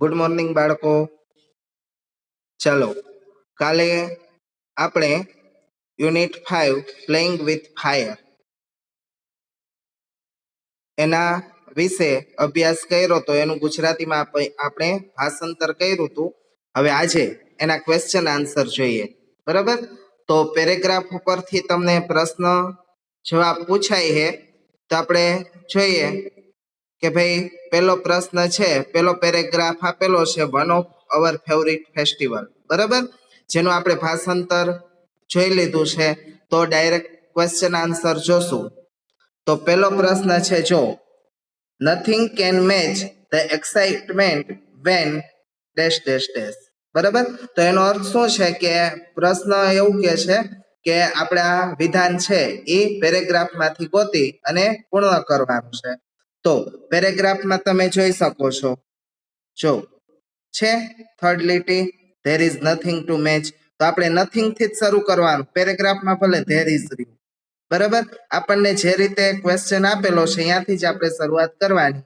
Good morning બાળકો. ચલો કાલે આપણે યુનિટ 5 પ્લેઇંગ વિથ ફાયર એના વિશે અભ્યાસ કર્યો તો એનું ગુજરાતીમાં આપણે ભાષાંતર કર્યું હતું. હવે આજે એના ક્વેશ્ચન આન્સર જોઈએ. બરાબર, તો પેરેગ્રાફ ઉપરથી તમને પ્રશ્ન જવાબ પૂછાય છે. તો આપણે જોઈએ કે ભાઈ પહેલો પ્રશ્ન છે, પહેલો પેરેગ્રાફ આપેલો છે one of our favourite festival. બરાબર, જેનું આપણે ભાષાંતર જોઈ લીધું છે. તો ડાયરેક્ટ ક્વેશ્ચન આન્સર જોશું. તો પહેલો પ્રશ્ન છે, જો nothing can match the excitement when dash dash dash. બરાબર, તો એનો અર્થ શું છે કે પ્રશ્ન એવું કે છે કે આપણા વિધાન છે એ પેરેગ્રાફમાંથી ગોતી અને પૂર્ણ કરવાનું છે. તો પેરેગ્રાફમાં તમે જોઈ શકો છો, જો છે થર્ડ લીટી there is nothing to match. તો આપણે નથિંગ થી જ શરૂ કરવાનું. પેરેગ્રાફમાં ભલે ધેર ઇઝ રહ્યું, બરાબર, આપણને જે રીતે ક્વેશ્ચન આપેલો છે ત્યાંથી જ આપણે શરૂઆત કરવાની.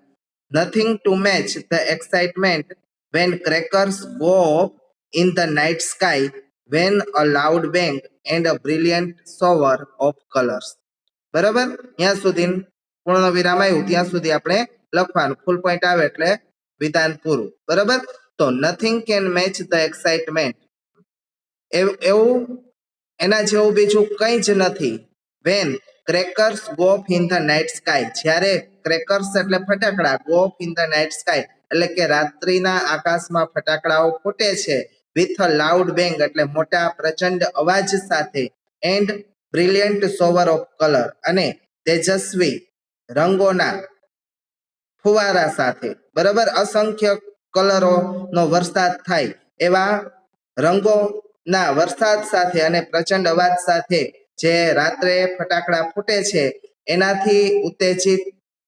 Nothing to match the excitement when crackers go off in the night sky when a loud bang and a brilliant shower of colours. બરાબર, ત્યાં સુધી પૂર્ણ વિરામ આવ્યું ત્યાં સુધી આપણે લખવાનું. ફૂલ પોઈન્ટ આવે એટલે વિધાન પૂરું. બરાબર, તો nothing can match the excitement, એવું એના જેવું બીજું કંઈ જ નથી. When crackers go off in the night sky, જ્યારે ક્રેકર્સ એટલે ફટાકડા, go off in the night sky એટલે કે રાત્રિના આકાશમાં ફટાકડાઓ ફૂટે છે. વિથ અ લાઉડ બેંગ એટલે મોટા પ્રચંડ અવાજ સાથે. And brilliant shower of colour અને તેજસ્વી રંગોના ફુવારા સાથે. બરાબર, અસંખ્ય કલરો નો વરસાદ થાય એવા રંગોના વરસાદ સાથે અને પ્રચંડ અવાજ સાથે જે રાત્રે ફટાકડા ફૂટે છે એનાથી ઉત્તેજિત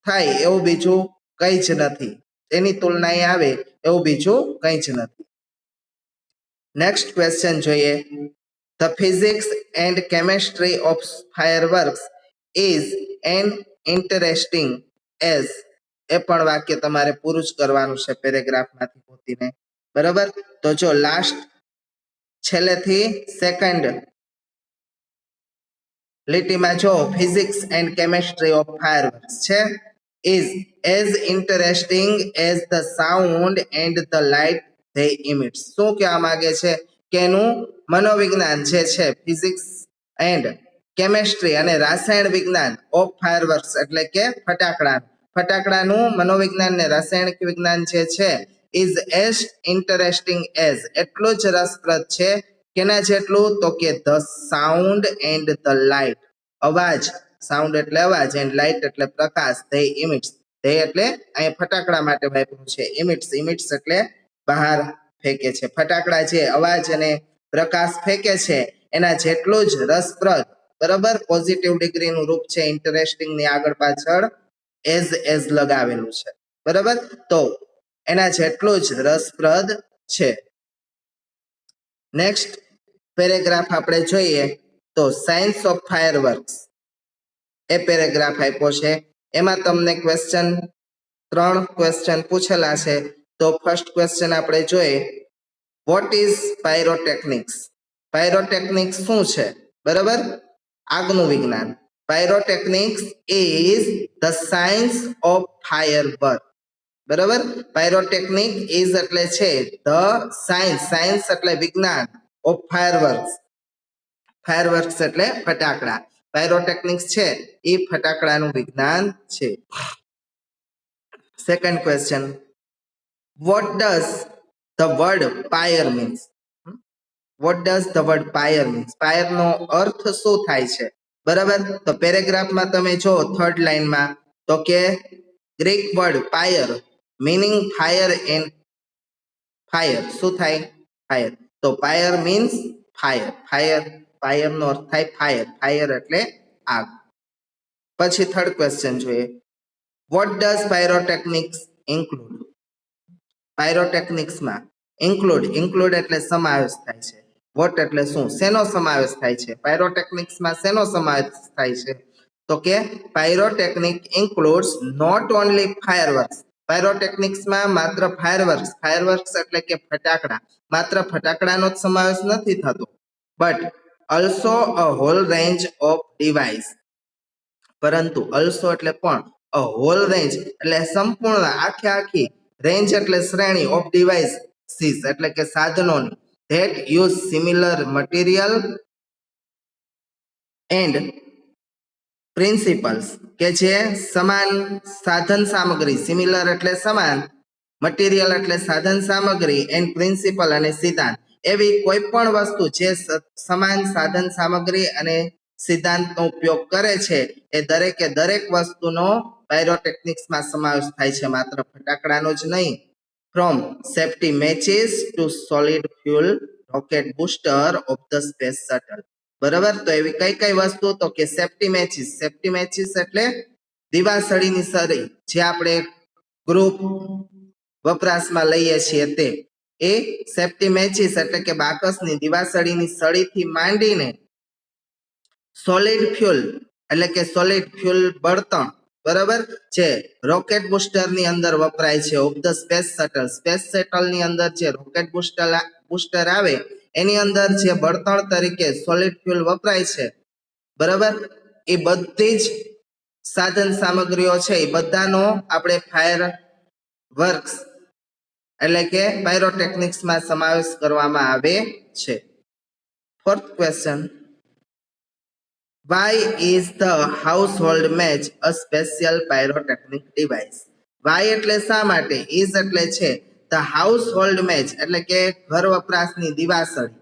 થાય એવું બીજું કંઈ જ નથી. એની તુલનાએ આવે એવું બીજું કંઈ જ નથી. નેક્સ્ટ ક્વેશ્ચન જોઈએ. The physics and chemistry of fireworks is an interesting as. એ પણ વાક્ય તમારે પૂરું જ કરવાનું છે પેરેગ્રાફમાંથી ગોતીને. બરાબર, તો જો લાસ્ટ છેલ્લેથી સેકન્ડ લીટીમાં જો physics and chemistry of fireworks છે, is as interesting as the sound and the light they emits. શું કહેવા માંગે છે કે એનું મનોવિજ્ઞાન જે છે ફિઝિક્સ એન્ડ કેમેસ્ટ્રી અને રાસાયણ વિજ્ઞાન ઓફ ફાયરવર્ક્સ એટલે કે ફટાકડાનું મનોવિજ્ઞાન ને રાસાયણિક વિજ્ઞાન જે છે ઇઝ એઝ ઇન્ટરેસ્ટિંગ એઝ એટલું જ રસપ્રદ છે. કેના જેટલું? તો કે the sound and the light, અવાજ, સાઉન્ડ એટલે અવાજ એન્ડ લાઇટ એટલે પ્રકાશ, ધે ઇમિટ્સ, ધે એટલે અહીં ફટાકડા માટે વાપર્યું છે, ઇમિટ્સ એટલે બહાર ફેંકે છે. ફટાકડા જે અવાજ અને પ્રકાશ ફેંકે છે એના જેટલું જ રસપ્રદ. બરાબર, પોઝિટિવ ડિગ્રીનું રૂપ છે ઇન્ટરેસ્ટિંગ ની આગળ પાછળ એઝ લગાવેલું છે. બરાબર, તો એના જેટલું જ રસપ્રદ છે. નેક્સ્ટ પેરેગ્રાફ આપણે જોઈએ તો science of fireworks A paragraph આપ્યો છે. એમાં તમને ક્વેશ્ચન 3 ક્વેશ્ચન પૂછેલા છે. તો ફર્સ્ટ ક્વેશ્ચન આપણે જોઈએ, વોટ ઇઝ પાયરોટેકનિક્સ. પાયરોટેકનિક્સ શું છે? બરાબર, આગનું વિજ્ઞાન. Pyrotechnics is the science of firework. બરાબર, પાયરોટેકનિક ઇઝ એટલે છે ધ સાયન્સ એટલે વિજ્ઞાન, ઓફ ફાયરવર્ક્સ, ફાયરવર્ક્સ એટલે ફટાકડા. પાયરોટેકનિક્સ છે એ ફટાકડાનું વિજ્ઞાન છે. Second question, what does the word fire means. What does the word fire means, fire નો અર્થ શું થાય છે? બરાબર, તો પેરેગ્રાફમાં તમે જો થર્ડ લાઈનમાં તો કે Greek word fire meaning fire and fire. શું થાય? ફાયર. તો ફાયર મીન્સ ફાયર નો અર્થ થાય ફાયર એટલે આગ. પછી થર્ડ ક્વેશ્ચન જોઈએ, વોટ ડઝ પાયરોટેકનિક્સ ઇન્ક્લુડ. પાયરોટેકનિક્સમાં ઇન્ક્લુડ એટલે સમાવેશ થાય છે. વોટ એટલે શું, શેનો સમાવેશ થાય છે? પાયરોટેકનિક્સમાં શેનો સમાવેશ થાય છે? તો કે pyrotechnic includes not only fireworks. પાયરોટેકનિક્સમાં માત્ર ફાયરવર્ક્સ એટલે કે ફટાકડા, માત્ર ફટાકડાનો જ સમાવેશ નથી થતો, but also a whole range of device. પરંતુ અલ્સો એટલે પણ, અ હોલ રેન્જ એટલે સંપૂર્ણ આખી રેન્જ એટલે શ્રેણી ઓફ ડિવાઇસીસ એટલે કે સાધનોની that use similar material and principles કે જે સમાન સાધન સામગ્રી, સિમિલર એટલે સમાન, મટીરિયલ એટલે સાધન સામગ્રી, એન્ડ પ્રિન્સિપલ અને સિદ્ધાંત, એવી કોઈ પણ વસ્તુ જે સમાન સાધન સામગ્રી અને સિદ્ધાંતનો ઉપયોગ કરે છે એ દરેકે દરેક વસ્તુનો પાયરોટેકનિક્સમાં સમાવેશ થાય છે, માત્ર ફટાકડાનો જ નહીં. From safety matches to solid fuel rocket booster of the space shuttle. બરાબર, તો એવી કઈ વસ્તુ, તો કે સેફ્ટી મેચીસ એટલે દિવાસળીની સળી, જે આપણે ગ્રુપ વપરાશમાં લઈએ છીએ તે. એ સેફ્ટી મેચીસ એટલે કે બાકસની દિવાસળીની સળીથી માંડીને સોલિડ ફ્યુલ એટલે કે સોલિડ ફ્યુલ બળતણ, બરાબર, જે રોકેટ બુસ્ટરની અંદર વપરાય છે, ઓફ ધ સ્પેસ શટલની અંદર જે રોકેટ બુસ્ટર આવે એની અંદર જે બળતણ તરીકે સોલિડ ફ્યુલ વપરાય છે, બરાબર, એ બધી જ સાધન સામગ્રીઓ છે એ બધાનો આપણે ફાયર વર્ક્સ એટલે કે પાયરોટેકનિક્સમાં સમાવેશ કરવામાં આવે છે. Fourth question, Why is the household match a special pyrotechnic device? Why એટલે શા માટે, is એટલે છે, the household match એટલે કે ઘર વપરાશની દિવાસળી,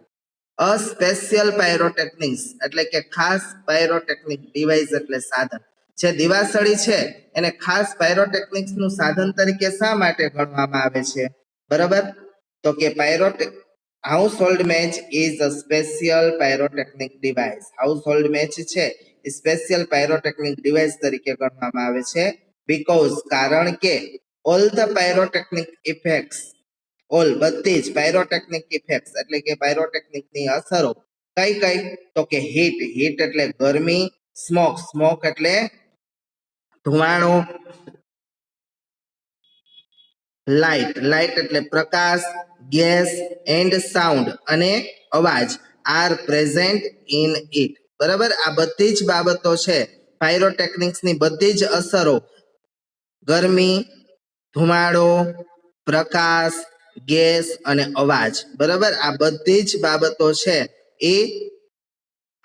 a special pyrotechnics એટલે કે ખાસ પાયરોટેકનિક ડિવાઇસ એટલે સાધન, જે દિવાસળી છે એને ખાસ પાયરોટેકનિક્સનું સાધન તરીકે શા માટે ગણવામાં આવે છે? બરાબર, તો કે household match is a special pyrotechnic device. Household match છે એ સ્પેશિયલ પાયરોટેકનિક ડિવાઇસ તરીકે ગણવામાં આવે છે, બીકોઝ કારણ કે all the pyrotechnic effects, all બધી જ પાયરોટેકનિક ઇફેક્ટ્સ એટલે કે પાયરોટેકનિકની અસરો કઈ, તો કે હીટ એટલે ગરમી, સ્મોક એટલે ધુમાડો, લાઇટ એટલે પ્રકાશ, ગેસ એન્ડ સાઉન્ડ અને અવાજ આર પ્રેઝન્ટ ઇન ઇટ. બરાબર, આ બધી જ બાબતો છે, પાયરોટેકનિક્સની બધી જ અસરો, ગરમી, ધુમાડો, પ્રકાશ, ગેસ અને અવાજ, બરાબર, આ બધી જ બાબતો છે એ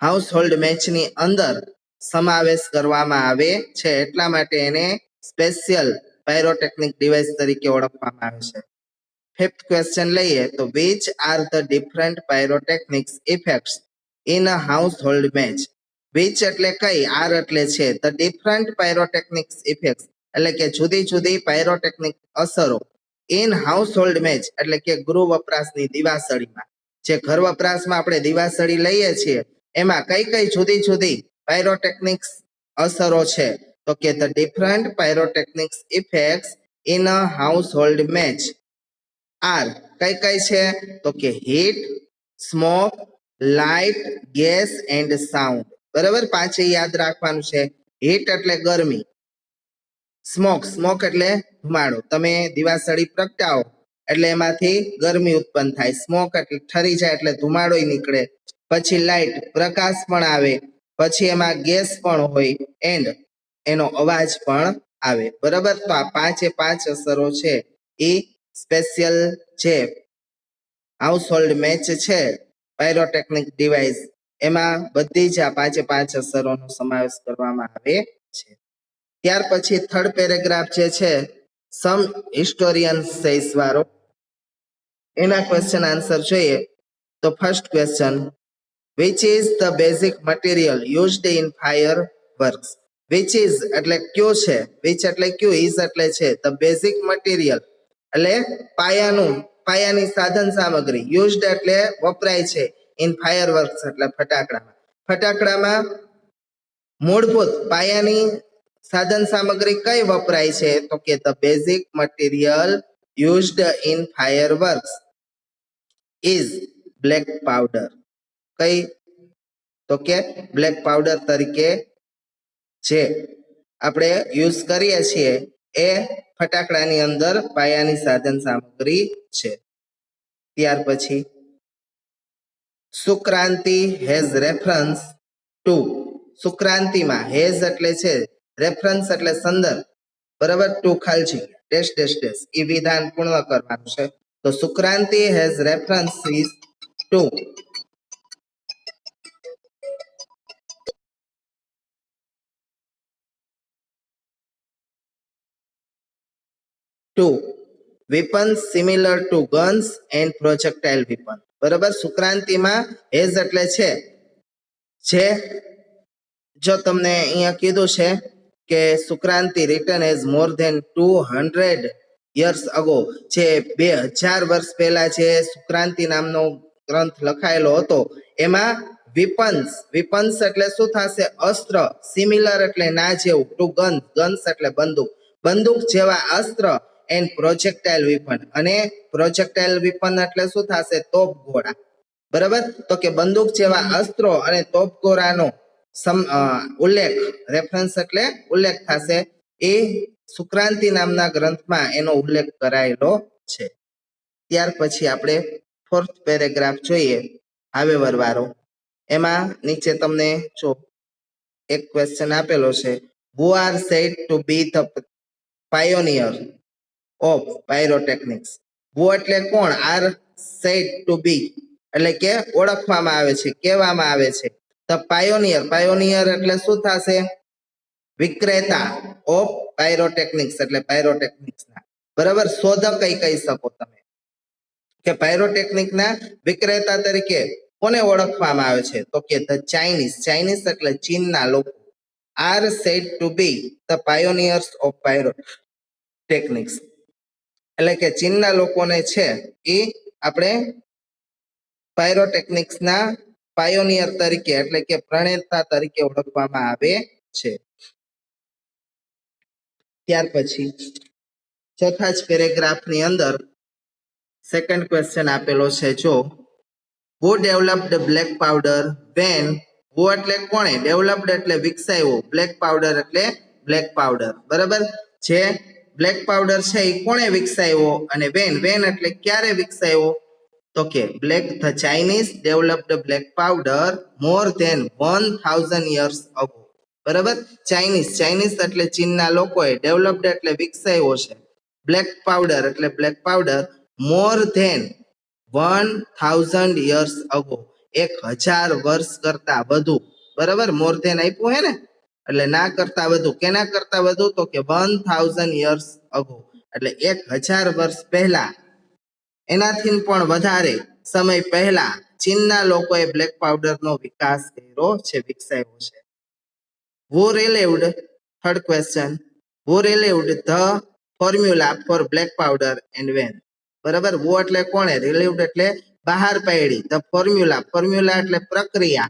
હાઉસહોલ્ડ મેચની અંદર સમાવેશ કરવામાં આવે છે, એટલા માટે એને સ્પેશિયલ પાયરોટેકનિક ડિવાઇસ તરીકે ઓળખવામાં આવે છે. ફિફ્થ ક્વેશ્ચન લઈએ તો which are the different pyrotechnics effects in a household match? which એટલે કઈ, આર એટલે છે, the different pyrotechnics effects એટલે કે જુદી જુદી પાયરોટેકનિક અસરો, ઇન હાઉસહોલ્ડ મેચ એટલે કે ગૃહ વપરાશની દિવાસળીમાં, જે ઘર વપરાશમાં આપણે દિવાસળી લઈએ છીએ એમાં કઈ જુદી જુદી પાયરોટેકનિક્સ અસરો છે, તો કે the different pyrotechnics effects in a household match are કઈ છે, તો કે heat, smoke, light, gas and sound. બરાબર, પાંચે યાદ રાખવાનું છે. હીટ એટલે ગરમી, સ્મોક એટલે ધુમાડો, તમે દિવાસળી પ્રગટાવો એટલે એમાંથી ગરમી ઉત્પન્ન થાય, સ્મોક એટલે ઠરી જાય એટલે ધુમાડો નીકળે, પછી લાઇટ પ્રકાશ પણ આવે, પછી એમાં ગેસ પણ હોય, એન્ડ એનો અવાજ પણ આવે. બરાબર, તો આ પાંચે પાંચ અસરો છે એ સ્પેશિયલ જે હાઉસહોલ્ડ મેચ છે પાયરોટેકનિક ડિવાઇસ એમાં બધી જ આ પાંચે પાંચ અસરોનો સમાવેશ કરવામાં આવે છે. ત્યાર પછી થર્ડ પેરેગ્રાફ જે છે સમ હિસ્ટોરિયન સેઝ વાળો, એના ક્વેશ્ચન આન્સર જોઈએ તો first question, which is the basic material used in fireworks? which is એટલે કયો છે, which એટલે કયો, is એટલે છે, the basic material એટલે પાયાની સાધન સામગ્રી, યુઝડ એટલે વપરાય છે, ઇન ફાયરવર્ક્સ એટલે ફટાકડામાં મૂળભૂત પાયાની સાધન સામગ્રી કઈ વપરાય છે, તો કે the basic material used in fireworks is black powder. કઈ, તો કે બ્લેક પાવડર તરીકે જે આપણે યુઝ કરીએ છીએ એ ફટાકડાની અંદર પાયાની સાધન સામગ્રી છે. ત્યાર પછી સુક્રાંતિ હેઝ રેફરન્સ ટુ. સુક્રાંતિમાં હેઝ એટલે છે, રેફરન્સ એટલે સંદર્ભ, બરાબર, ટુ ખાલજી ડેશ ડેશ ડેશ એ વિધાન પૂર્ણ કરવાનું છે. તો Sukraniti has references to weapons similar to guns and projectile weapon. બરાબર, સુક્રાંતિમાં હેઝ એટલે છે, જે જો તમને અહીંયા કીધું છે કે સુક્રાંતિ return as more than 200 years ago, જે 2000 વર્ષ પહેલા જે સુક્રાંતિ નામનો ગ્રંથ લખાયેલો હતો એમાં વિપન્સ એટલે શું થશે? અસ્ત્ર. સિમિલર એટલે ના જેવું, ટુ ગન્સ એટલે બંદૂક જેવા અસ્ત્ર, એન્ડ પ્રોજેક્ટાઇલ વિપન, અને પ્રોજેક્ટાઇલ વિપન એટલે શું થશે? તોપગોળા. બરાબર, તો કે બંદૂક જેવા અસ્ત્રો અને તોપગોળાનો ઉલ્લેખ, રેફરન્સ એટલે ઉલ્લેખ થશે, એ સુક્રાંતિ નામના ગ્રંથમાં એનો ઉલ્લેખ કરાયેલો છે. ત્યાર પછી આપણે ફોર્થ પેરેગ્રાફ જોઈએ, હાવેવર વાળો. એમાં નીચે તમને જો એક ક્વેશ્ચન આપેલો છે, who are said to be the pioneer of pyrotechnics. Who એટલે કોણ, આર સેડ ટુ બી એટલે કે ઓળખવામાં આવે છે, કહેવામાં આવે છે. ધ પાયોનિયર એટલે શું થશે? વિક્રેતા ઓફ પાયરોટેકનિક્સ એટલે પાયરોટેકનિક્સના, બરાબર, શોધક કહી શકો તમે, કે પાયરોટેકનિકના વિક્રેતા તરીકે કોને ઓળખવામાં આવે છે? તો કે ધ ચાઇનીઝ એટલે ચીનના લોકો are said to be the pioneers of pyrotechnics, એટલે કે ચીનના લોકોને છે એ આપણે પાયરોટેકનિક્સના પાયોનિયર તરીકે એટલે કે પ્રણેતા તરીકે ઓળખવામાં આવે છે. ત્યાર પછી ચોથા જ પેરેગ્રાફની અંદર સેકન્ડ ક્વેશ્ચન આપેલો છે, જો હુ ડેવલપ્ડ બ્લેક પાવડર વેન. હુ એટલે કોણે, ડેવલપ્ડ એટલે વિકસાવ્યો, બ્લેક પાવડર એટલે બ્લેક પાવડર, બરાબર, જે બ્લેક પાવડર છે એ કોણે વિકસાવ્યો, અને વેન એટલે ક્યારે વિકસાવ્યો? તો કે the Chinese developed black powder more than 1000 years ago. બરાબર, ચાઇનીઝ એટલે ચીનના લોકોએ, ડેવલપ્ડ એટલે વિકસાવ્યો છે, બ્લેક પાવડર એટલે black powder more than 1000 years ago, 1000 વર્ષ કરતા વધુ. બરાબર, મોર ધેન આપ્યું હે ને, એટલે ના કરતા વધુ. કેના કરતા વધુ? તો કે 1000 યર્સ અગો, એટલે 1000 વર્ષ પહેલા, એનાથી પણ વધારે સમય પહેલા ચીનના લોકોએ બ્લેક પાવડરનો વિકાસ કર્યો છે, વિકસાવ્યો છે. Who relieved, third question, who relieved the formula for black powder and when? બરાબર, who એટલે કોણે, relieved એટલે બહાર પાડી, ધ ફોર્મ્યુલા એટલે પ્રક્રિયા,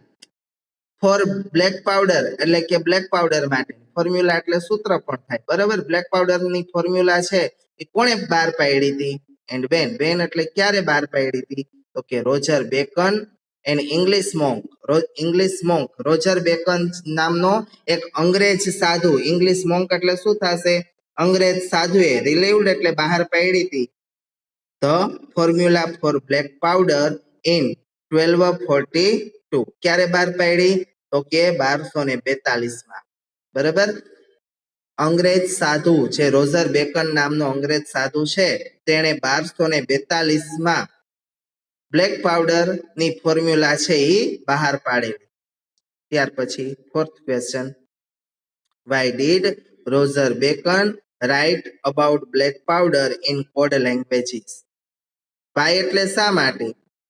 ફોર બ્લેક પાવડર એટલે કે બ્લેક પાવડર માટે, ફોર્મ્યુલા એટલે સૂત્ર પણ થાય, બરાબર, બ્લેક પાવડરની ફોર્મ્યુલા છે એ કોણે બહાર પાડી હતી, એન્ડ વેન એટલે ક્યારે બહાર પાડી હતી? તો કે Roger Bacon and English monk, Roger Bacon નામનો એક અંગ્રેજ સાધુ, ઇંગ્લિશ મોંક એટલે શું થશે? અંગ્રેજ સાધુએ, રિલીવડ એટલે બહાર પાડી હતી, the formula for black powder in 1242. ક્યારે બહાર પાડી? તો કે 1242માં. બરાબર, અંગ્રેજ સાધુ જે રોજર બેકન નામનો અંગ્રેજ સાધુ છે તેણે 1242માં બ્લેક પાવડર ની ફોર્મ્યુલા છે એ બહાર પાડેલી. ત્યાર પછી fourth question, why did Roger Bacon write about black powder in code languages? Why એટલે શા માટે,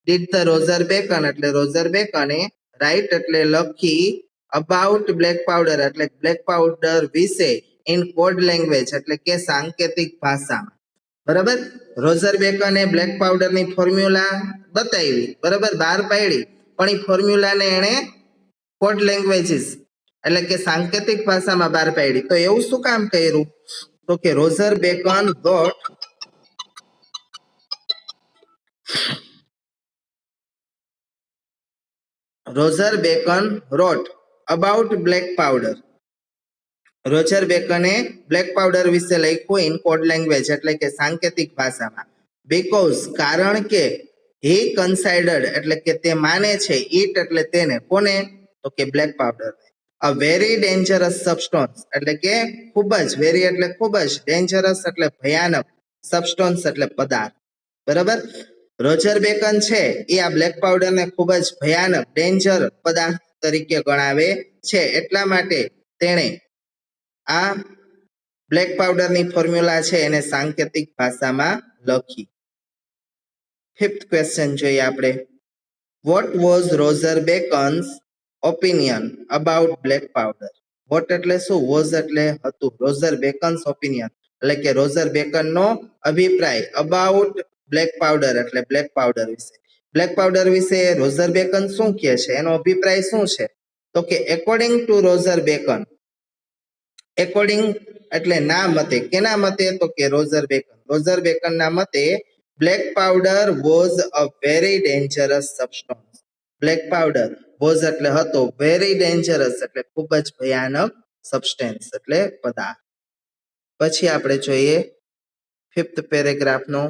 ડીડ ધ રોજર બેકન એટલે રોજર બેકને, રાઇટ એટલે લખી, અબાઉટ બ્લેક પાવડર એટલે બ્લેક પાવડર વિશે, ઇન કોડ લેંગ્વેજ એટલે કે સાંકેતિક ભાષામાં. બરાબર, રોજર બેકને બ્લેક પાવડરની ફોર્મ્યુલા બતાવી, બરાબર, બહાર પાડી, પણ એ ફોર્મ્યુલાને એણે કોડ લેંગ્વેજીસ એટલે કે સાંકેતિક ભાષામાં બહાર પાડી. તો એવું શું કામ કર્યું? તો કે Roger Bacon wrote about black powder Roger બેકને બ્લેક પાવડર વિશે લખ્યું ઇન કોડ લેંગ્વેજ એટલે કે સાંકેતિક ભાષામાં. બીકોઝ કારણ કે હી કન્સાઇડર્ડ એટલે કે તે માને છે, ઈટ એટલે તેને, કોને? તો કે black powder. A very dangerous substance એટલે કે ખૂબ જ, વેરી એટલે ખૂબ જ, ડેન્જરસ એટલે ભયાનક, સબસ્ટન્સ એટલે પદાર્થ. બરાબર. રોજર બેકન છે એ આ બ્લેક પાવડરને ખૂબ જ ભયાનક, ડેન્જર પદાર્થ તરીકે ગણાવે છે. એટલા માટે તેણે આ બ્લેક પાવડરની ફોર્મ્યુલા છે એને સાંકેતિક ભાષામાં લખી. ફિફ્થ ક્વેશ્ચન જોઈએ આપણે. What was Roger Bacon's opinion about black powder? What એટલે શું? વોઝ એટલે હતું. રોજર બેકન્સ ઓપિનિયન એટલે કે રોજર બેકનનો અભિપ્રાય અબાઉટ બ્લેક પાવડર એટલે બ્લેક પાવડર વિશે. બ્લેક પાવડર વિશે રોજર બેકન શું કહે છે, એનો અભિપ્રાય શું છે? તો કે according to Roger bacon, according એટલે ના મતે, કેના મતે? તો કે રોજર બેકન. રોજર બેકન ના મતે black powder was a very dangerous substance. Black powder was એટલે હતો, વેરી ડેન્જરસ એટલે ખૂબ જ ભયાનક, સબસ્ટેન્સ એટલે પદાર્થ. પછી આપણે જોઈએ ફિફ્થ પેરેગ્રાફનો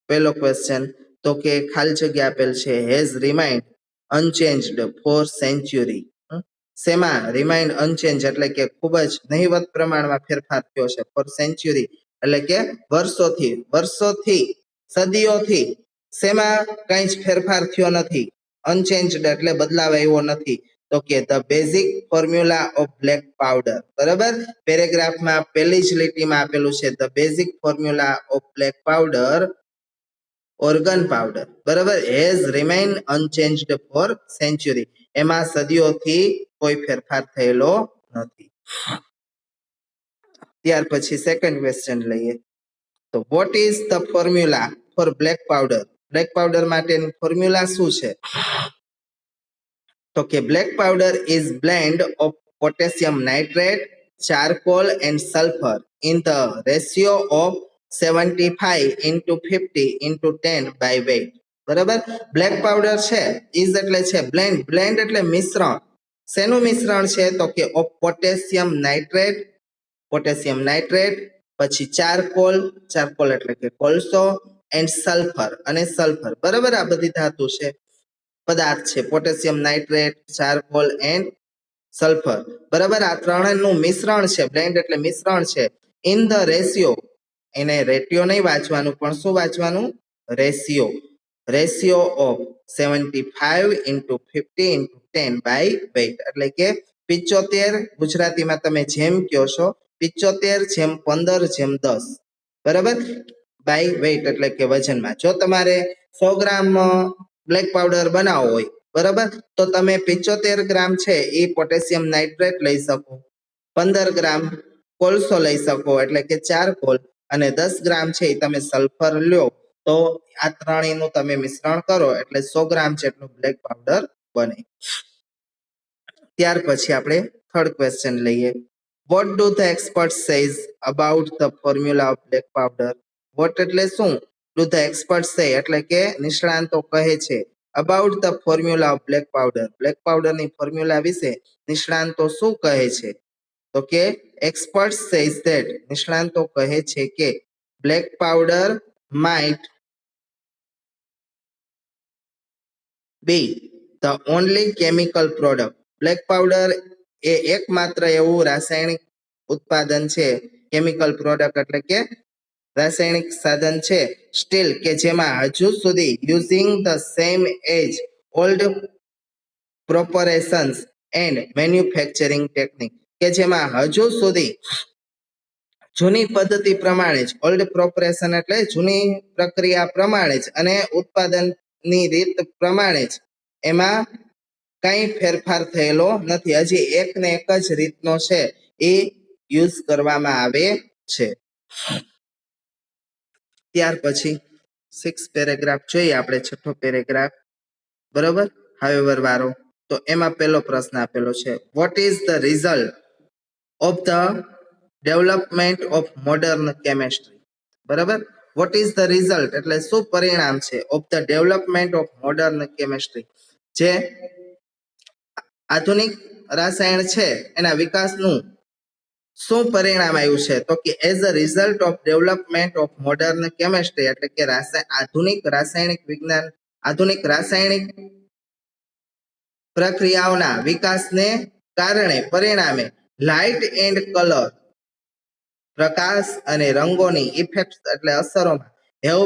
પહેલો ક્વેશ્ચન. તો કે ખાલી જગ્યા આપેલ છે હેઝ રિમાઇન્ડ અનચેન્જડ ફોર સેન્ચ્યુરી. શેમાં રિમાઇન્ડ અનચેન્જ એટલે કે ખૂબ જ નહિવત પ્રમાણમાં ફેરફાર થયો છે. ફોર સેન્ચ્યુરી એટલે કે વર્ષોથી, વર્ષોથી, સદીઓથી શેમાં કઈ જ ફેરફાર થયો નથી. અનચેન્જડ એટલે બદલાવ આવ્યો નથી. તો કે the basic formula of black powder. બરાબર. પેરેગ્રાફમાં પહેલી જ લીટીમાં આપેલું છે the basic formula of black powder or gun powder. બરાબર. Has remain unchanged for century. એમાં સદીઓથી કોઈ ફેરફાર થયેલો નથી. ત્યાર પછી સેકન્ડ ક્વેશ્ચન લઈએ. તો what is the formula for black powder? Black powder માટેની ફોર્મ્યુલા શું છે? તો કે black powder is blend of potassium nitrate, charcoal and sulphur in the ratio of 75:50:10 બરાબર. બ્લેક પાવડર છે ઇઝ એટલે છે બ્લેન્ડ, બ્લેન્ડ એટલે મિશ્રણ. શેનું મિશ્રણ છે? તો કે of potassium nitrate, potassium nitrate, પછી ચારકોલ, ચારકોલ એટલે કે કોલસો, એન્ડ સલ્ફર અને સલ્ફર. બરાબર. આ બધી ધાતુ છે, પદાર્થ છે. Potassium nitrate, charcoal and sulphur. બરાબર. આ ત્રણનું મિશ્રણ છે. બ્લેન્ડ એટલે મિશ્રણ છે. ઇન ધ રેશિયો, એને રેટિયો નહીં વાંચવાનું પણ શું વાંચવાનું? રેશિયો. રેશિયો ઓફ 75:50:10 એટલે કે 75, ગુજરાતીમાં તમે જેમ કહો છો 75:15:10. બરાબર. બાય વેઇટ એટલે કે વજનમાં. જો તમારે 100 ગ્રામ બ્લેક પાવડર બનાવવો હોય, બરાબર, તો તમે 75 ગ્રામ છે એ પોટેશિયમ નાઇટ્રેટ લઈ શકો, 15 ગ્રામ કોલસો લઈ શકો એટલે કે ચારકોલ, અને 10 ગ્રામ છે એ તમે સલ્ફર લ્યો. તો આ ત્રણેયનું તમે મિશ્રણ કરો એટલે 100 ગ્રામ જેટલું બ્લેક પાવડર બને. ત્યાર પછી આપણે થર્ડ ક્વેશ્ચન લઈએ. What do the expert says about the formula of black powder? What એટલે શું? ડુ ધ એક્સપર્ટ સે એટલે કે નિષ્ણાંતો કહે છે. About the formula of black powder, black પાવડરની ફોર્મ્યુલા વિશે નિષ્ણાંતો શું કહે છે? તો કે એક્સપર્ટ સેઝ ધેટ, નિષ્ણાંતો કહે છે કે black powder might be the only chemical product. Black powder એ એકમાત્ર એવું રાસાયણિક ઉત્પાદન છે, કેમિકલ પ્રોડક્ટ એટલે કે રાસાયણિક સાધન છે, સ્ટીલ કે જેમાં હજુ સુધી using the same age old preparations and manufacturing technique, કે જેમાં હજુ સુધી જૂની પદ્ધતિ પ્રમાણે જ, ઓલ્ડ પ્રોપરેશન એટલે જૂની પ્રક્રિયા પ્રમાણે જ, અને ઉત્પાદનની રીત પ્રમાણે જ એમાં કઈ ફેરફાર થયેલો નથી. હજી એક ને એક જ રીતનો છે એ યુઝ કરવામાં આવે છે. ત્યાર પછી 6 પેરેગ્રાફ જોઈએ આપણે, છઠ્ઠો પેરેગ્રાફ. બરોબર. હાવેવર વાળો. તો એમાં પહેલો પ્રશ્ન આપેલો છે vote is the result of the development of modern chemistry. બરાબર. વોટ ઇઝ ધ રિઝલ્ટ એટલે શું પરિણામ છે of the development of modern chemistry, જે આધુનિક રસાયણ છે એના વિકાસનું શું પરિણામ આવ્યું છે તો કે as a result of development of modern chemistry એટલે કે આધુનિક રાસાયણિક વિજ્ઞાન આધુનિક રાસાયણિક પ્રક્રિયાઓના વિકાસને કારણે પરિણામે લાઇટ એન્ડ કલર પ્રકાશ અને રંગોની ઇફેક્ટ એટલે અસરોમાં have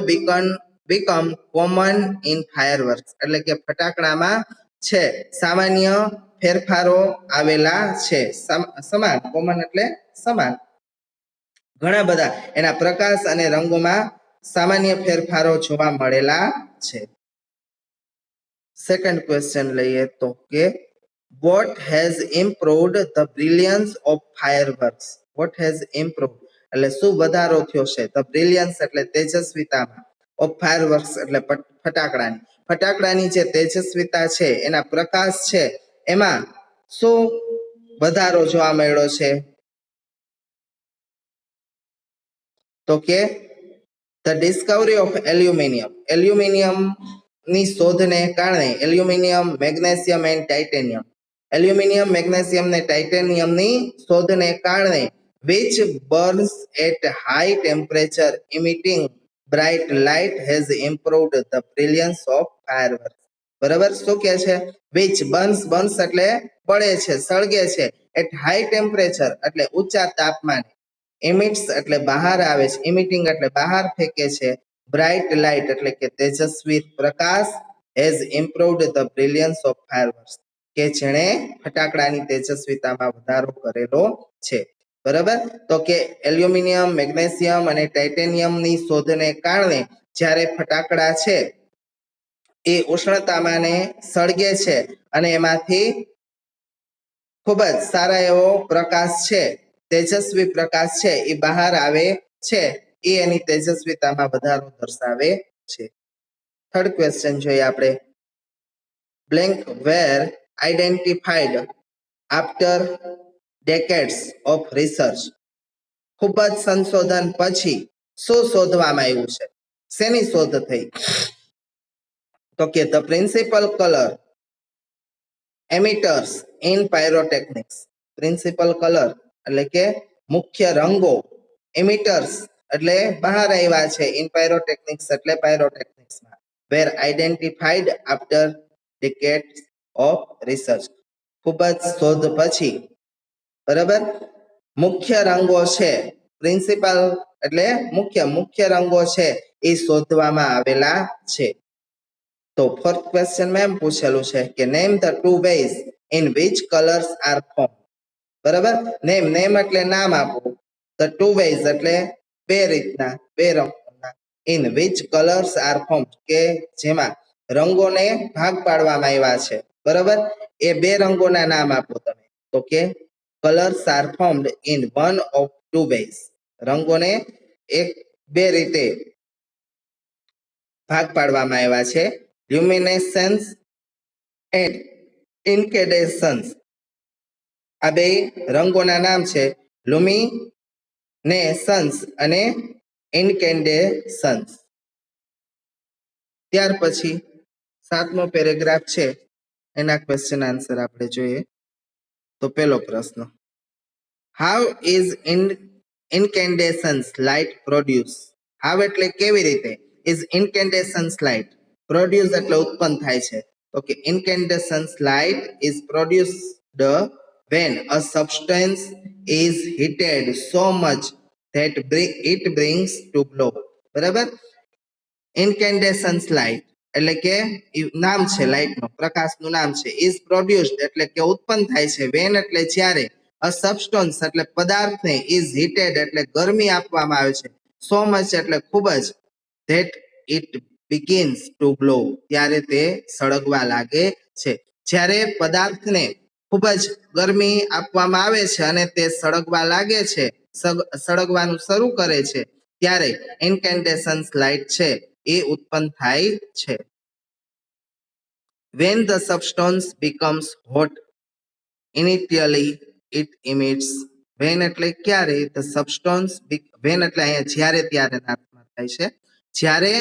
become common in fireworks એટલે કે ફટાકડામાં છે સામાન્ય ફેરફારો આવેલા છે સમાન કોમન એટલે સમાન ઘણા બધા એના પ્રકાશ અને રંગોમાં સામાન્ય ફેરફારો જોવા મળેલા છે સેકન્ડ ક્વેશ્ચન લઈએ તો કે what has improved the brilliance of fireworks what has improved એટલે શું વધારો થયો છે the brilliance એટલે તેજસ્વીતામાં of fireworks એટલે ફટાકડાની જે તેજસ્વીતા છે એના પ્રકાશ છે એમાં શું વધારો જોવા મળ્યો છે તો કે ધ ડિસ્કવરી ઓફ એલ્યુમિનિયમ ની શોધને કારણે aluminium magnesium and titanium aluminium magnesium ને ટાઇટેનિયમની શોધને કારણે which burns at high temperature emitting bright light has improved the brilliance of fireworks બરાબર શું કે છે which burns એટલે બળે છે સળગે છે at high temperature એટલે ઊંચા તાપમાને emits એટલે બહાર આવે છે emitting એટલે બહાર ફેંકે છે bright light એટલે કે તેજસ્વી પ્રકાશ has improved the brilliance of fireworks કે જેણે ફટાકડાની તેજસ્વીતામાં વધારો કરેલો છે બરાબર તો કે એલ્યુમિનિયમ મેગ્નેશિયમ અને ટાઇટેનિયમની શોધને કારણે જ્યારે ફટાકડા છે એ ઉષ્ણતામાને સળગે છે અને એમાંથી ખૂબ જ સારા એવો પ્રકાશ છે તેજસ્વી પ્રકાશ છે એ બહાર આવે છે એ એની તેજસ્વીતામાં વધારો દર્શાવે છે થર્ડ ક્વેશ્ચન જોઈએ આપણે blank were identified after decades of research ખૂબ જ સંશોધન પછી શું શોધવામાં આવ્યું છે શેની શોધ થઈ તો કે the principal colour emitters in pyrotechnics principal colour એટલે કે મુખ્ય રંગો એમિટર્સ એટલે બહાર આવ્યા છે ઇન પાયરોટેકનિક્સ એટલે પાયરોટેકનિક્સમાં વેર આઇડેન્ટિફાઈડ આફ્ટર ડિકેડ્સ ઓફ રિસર્ચ ખૂબ જ શોધ પછી બરાબર મુખ્ય રંગો છે પ્રિન્સિપલ એટલે મુખ્ય રંગો છે એ શોધવામાં આવેલા છે તો ફોર્થ ક્વેશ્ચન માં એમ પૂછેલું છે કે name the two ways in which colours are form બરાબર નેમ એટલે નામ આપવું ધ ટુ વેઝ એટલે બે રીતના બે રંગોના in which colours are form કે જેમાં રંગોને ભાગ પાડવામાં આવ્યા છે બરાબર એ બે રંગોના નામ આપો તમે તો કે colours are formed in one of two ways રંગોને બે રીતે ભાગ પાડવામાં આવ્યા છે લ્યુમિનેસન્સ એન્ડ ઇન્કેન્ડેસન્સ આ બે રંગોના નામ છે લ્યુમિનેસન્સ અને ઇન્કેન્ડેસન્સ ત્યાર પછી 7મો પેરેગ્રાફ છે એના ક્વેશ્ચન આન્સર આપણે જોઈએ તો પહેલો પ્રશ્ન હાઉ ઇઝ ઇન્કેન્ડેસન્સ લાઇટ પ્રોડ્યુસ હાવ એટલે કેવી રીતે ઇઝ ઇન્કેન્ડેસન્સ લાઇટ પ્રોડ્યુસ એટલે ઉત્પન્ન થાય છે તો કે incandescence light is produced when a substance is heated so much that it brings to glow બરાબર ઇન્કેન્ડેસન્સ લાઇટ એટલે કે નામ છે લાઇટનું પ્રકાશનું નામ છે ઇઝ પ્રોડ્યુસ્ડ એટલે કે ઉત્પન્ન થાય છે વેન એટલે જ્યારે અ સબસ્ટન્સ એટલે પદાર્થને ઇઝ હીટેડ એટલે ગરમી આપવામાં આવે છે સો મચ એટલે ખૂબ જ that it begins two glow ત્યારે તે સળગવા લાગે છે જ્યારે પદાર્થને ખૂબ જ ગરમી આપવામાં આવે છે અને તે સળગવા લાગે છે સળગવાનું શરૂ કરે છે ત્યારે ઇન્કેન્ડેસન્સ લાઇટ છે એ ઉત્પન્ન થાય છે when the substance becomes hot initially it emits when એટલે ક્યારે the substance when એટલે અહીંયા જ્યારે ત્યારે અર્થમાં થાય છે જ્યારે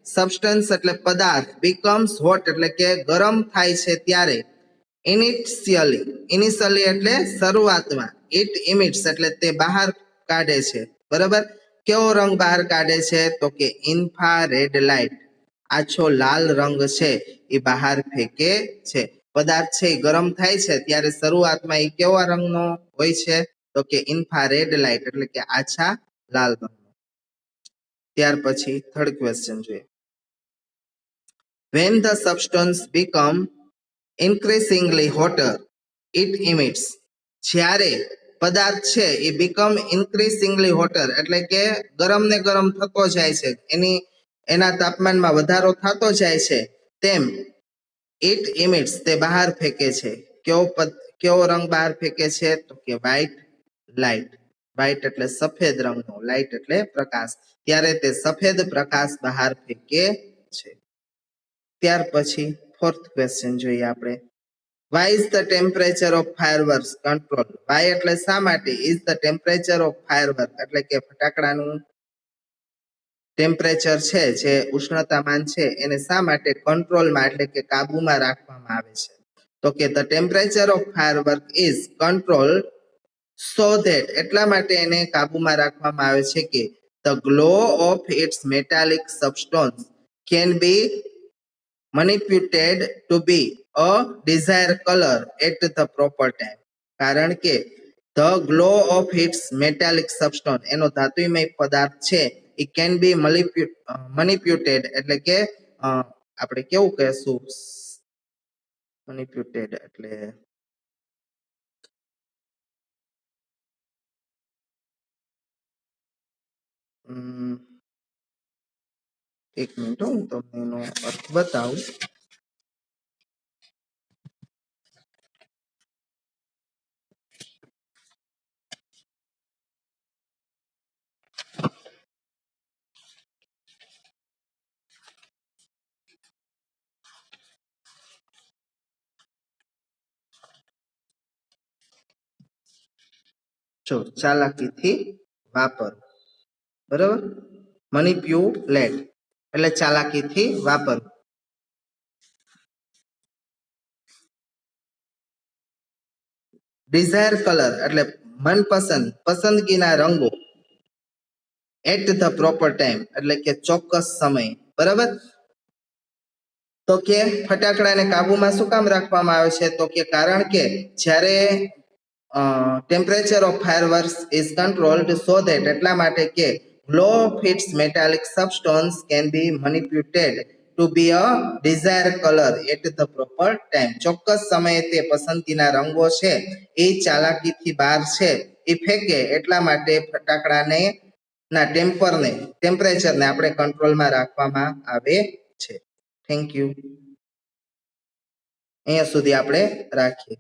સબસ્ટન્સ એટલે પદાર્થ becomes hot એટલે કે ગરમ થાય છે ત્યારે ઇનિશિયલી એટલે શરૂઆતમાં ઇટ ઇમિટ્સ એટલે તે બહાર કાઢે છે બરાબર કેવો રંગ બહાર કાઢે છે તો કે ઇન્ફ્રારેડ લાઇટ આછો લાલ રંગ છે એ બહાર ફેંકે છે પદાર્થ છે એ ગરમ થાય છે ત્યારે શરૂઆતમાં એ કેવા રંગનો હોય છે તો કે ઇન્ફ્રારેડ લાઇટ એટલે કે આછા લાલ રંગ ત્યાર પછી થર્ડ ક્વેશ્ચન જોઈએ when the substance become increasingly hotter it emits જ્યારે પદાર્થ છે એ become increasingly hotter એટલે કે ગરમ ને ગરમ થતો જાય છે એના તાપમાનમાં વધારો થતો જાય છે તેમ it emits તે બહાર ફેંકે છે કેવો રંગ બહાર ફેંકે છે તો કે white light વ્હાઇટ એટલે સફેદ રંગનો લાઇટ એટલે પ્રકાશ ત્યારે તે સફેદ પ્રકાશ બહાર ફેંકે છે ત્યાર પછી ફોર્થ ક્વેશ્ચન જોઈએ આપણે why is the temperature of fireworks control why એટલે શા માટે is the temperature of firework એટલે કે ફટાકડાનું ટેમ્પરેચર છે જે ઉષ્ણતામાન છે એને શા માટે કંટ્રોલમાં એટલે કે કાબુમાં રાખવામાં આવે છે તો કે the temperature of firework is controlled so that એટલા માટે એને કાબુમાં રાખવામાં આવે છે કે the glow of its metallic substance can be manipulated to be a desired color at the proper time કારણ કે the glow of its metallic substance એનો ધાતુમય પદાર્થ છે it can be manipulated એટલે કે આપણે કેવું કહેશું manipulated એટલે એક મિનિટ હું તમને એનો અર્થ બતાવું જો ચાલાકીથી વાપર બરાબર મનિપ્યુલેટ એટલે ચાલાકીથી વાપર ડિઝાયર કલર એટલે મનપસંદ પસંદગીના રંગો એટ ધ પ્રોપર ટાઈમ એટલે કે ચોક્કસ સમય બરાબર તો કે ફટાકડાને કાબુમાં શું કામ રાખવામાં આવે છે તો કે કારણ કે જ્યારે temperature of fireworks is controlled so that એટલા માટે કે glow of its metallic substance can be manipulated to be a desired color at the proper time ચોક્કસ સમયે તે પસંદગીના રંગો છે એ ચાલાકીથી બહાર છે એ ફેંકે એટલા માટે ફટાકડાને ના ટેમ્પરેચરને આપણે કંટ્રોલમાં રાખવામાં આવે છે થેન્ક યુ અહીંયા સુધી આપણે રાખીએ